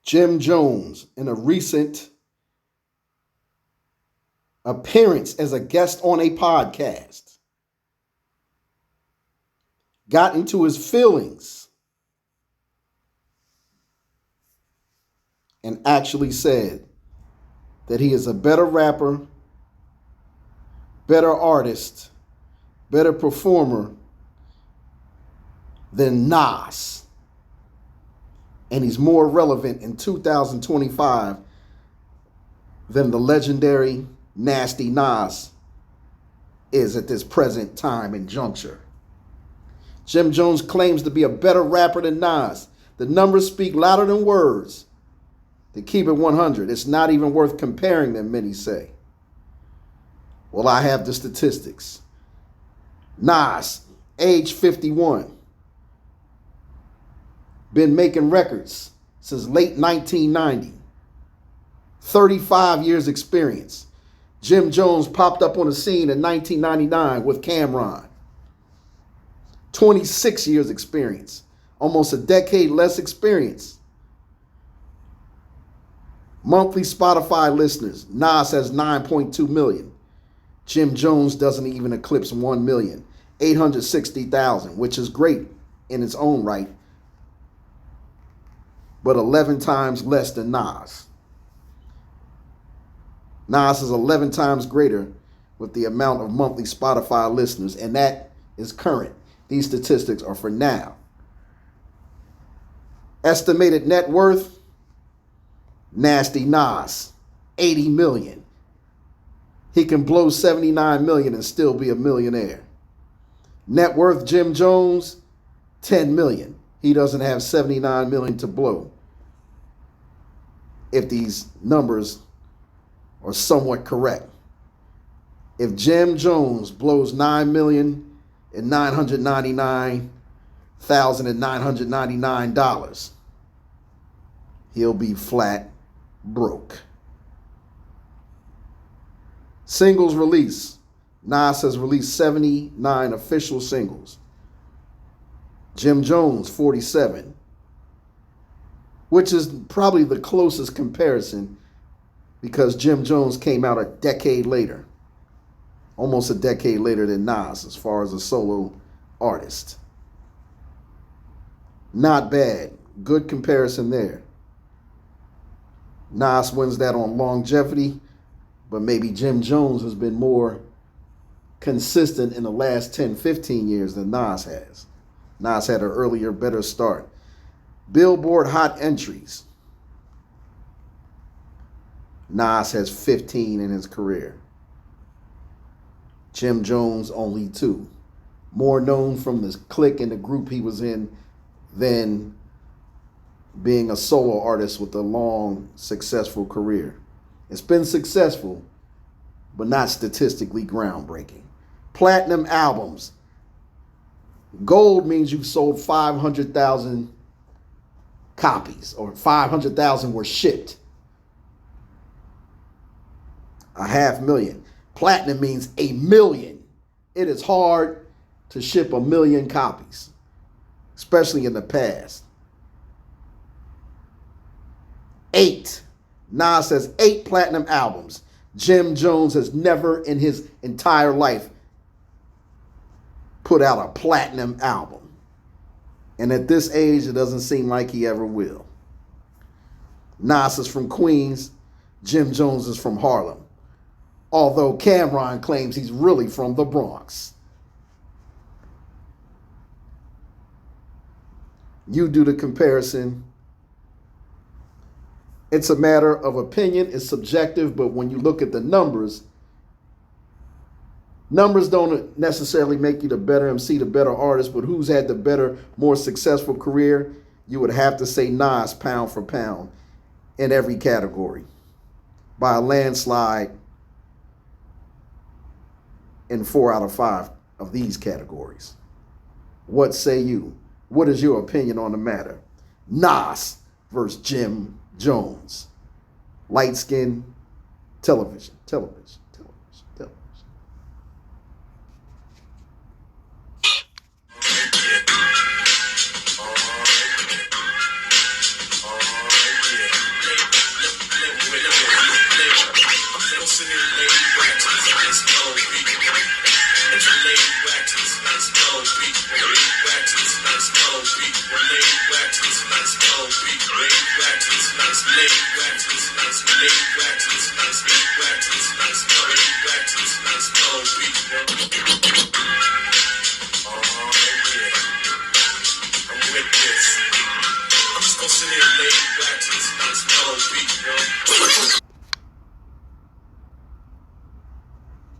Jim Jones, in a recent appearance as a guest on a podcast, got into his feelings and actually said that he is a better rapper, better artist, better performer than Nas. And he's more relevant in 2025 than the legendary Nasty Nas is at this present time and juncture. Jim Jones claims to be a better rapper than Nas. The numbers speak louder than words. To keep it 100, it's not even worth comparing them, many say. Well, I have the statistics. Nas, age 51. Been making records since late 1990. 35 years experience. Jim Jones popped up on the scene in 1999 with Cameron. 26 years experience. Almost a decade less experience. Monthly Spotify listeners. Nas has 9.2 million. Jim Jones doesn't even eclipse 1 million. 860,000, which is great in its own right, but 11 times less than Nas. Nas is 11 times greater with the amount of monthly Spotify listeners, and that is current. These statistics are for now. Estimated net worth, Nasty Nas, 80 million. He can blow 79 million and still be a millionaire. Net worth, Jim Jones, 10 million. He doesn't have 79 million to blow, if these numbers are somewhat correct. If Jim Jones blows $9,999,999, he'll be flat broke. Singles release. Nas has released 79 official singles. Jim Jones, 47. Which is probably the closest comparison because Jim Jones came out a decade later. Almost a decade later than Nas as far as a solo artist. Not bad. Good comparison there. Nas wins that on longevity, but maybe Jim Jones has been more consistent in the last 10, 15 years than Nas has. Nas had an earlier, better start. Billboard hot entries. Nas has 15 in his career. Jim Jones only 2. More known from the clique and the group he was in than being a solo artist with a long, successful career. It's been successful, but not statistically groundbreaking. Platinum albums. Gold means you've sold 500,000 copies, or 500,000 were shipped. 500,000. Platinum means 1 million. It is hard to ship 1 million copies, especially in the past. 8. Nas has 8 platinum albums. Jim Jones has never in his entire life put out a platinum album. And at this age, it doesn't seem like he ever will. Nas is from Queens. Jim Jones is from Harlem. Although Cameron claims he's really from the Bronx. You do the comparison. It's a matter of opinion. It's subjective, but when you look at the numbers don't necessarily make you the better MC, the better artist, but who's had the better, more successful career? You would have to say Nas pound for pound in every category by a landslide in 4 out of 5 of these categories. What say you? What is your opinion on the matter? Nas versus Jim Jones. Light skin, television. laid back to this nice mellow beat. Laid back to this nice mellow beat. Laid back to this nice mellow beat. Laid back to this nice, laid back to this nice, laid back to this nice, laid back to this nice, laid back to this nice mellow beat. Oh yeah, I'm with this. I'm just gonna sit here and lay back to this nice mellow beat, yo.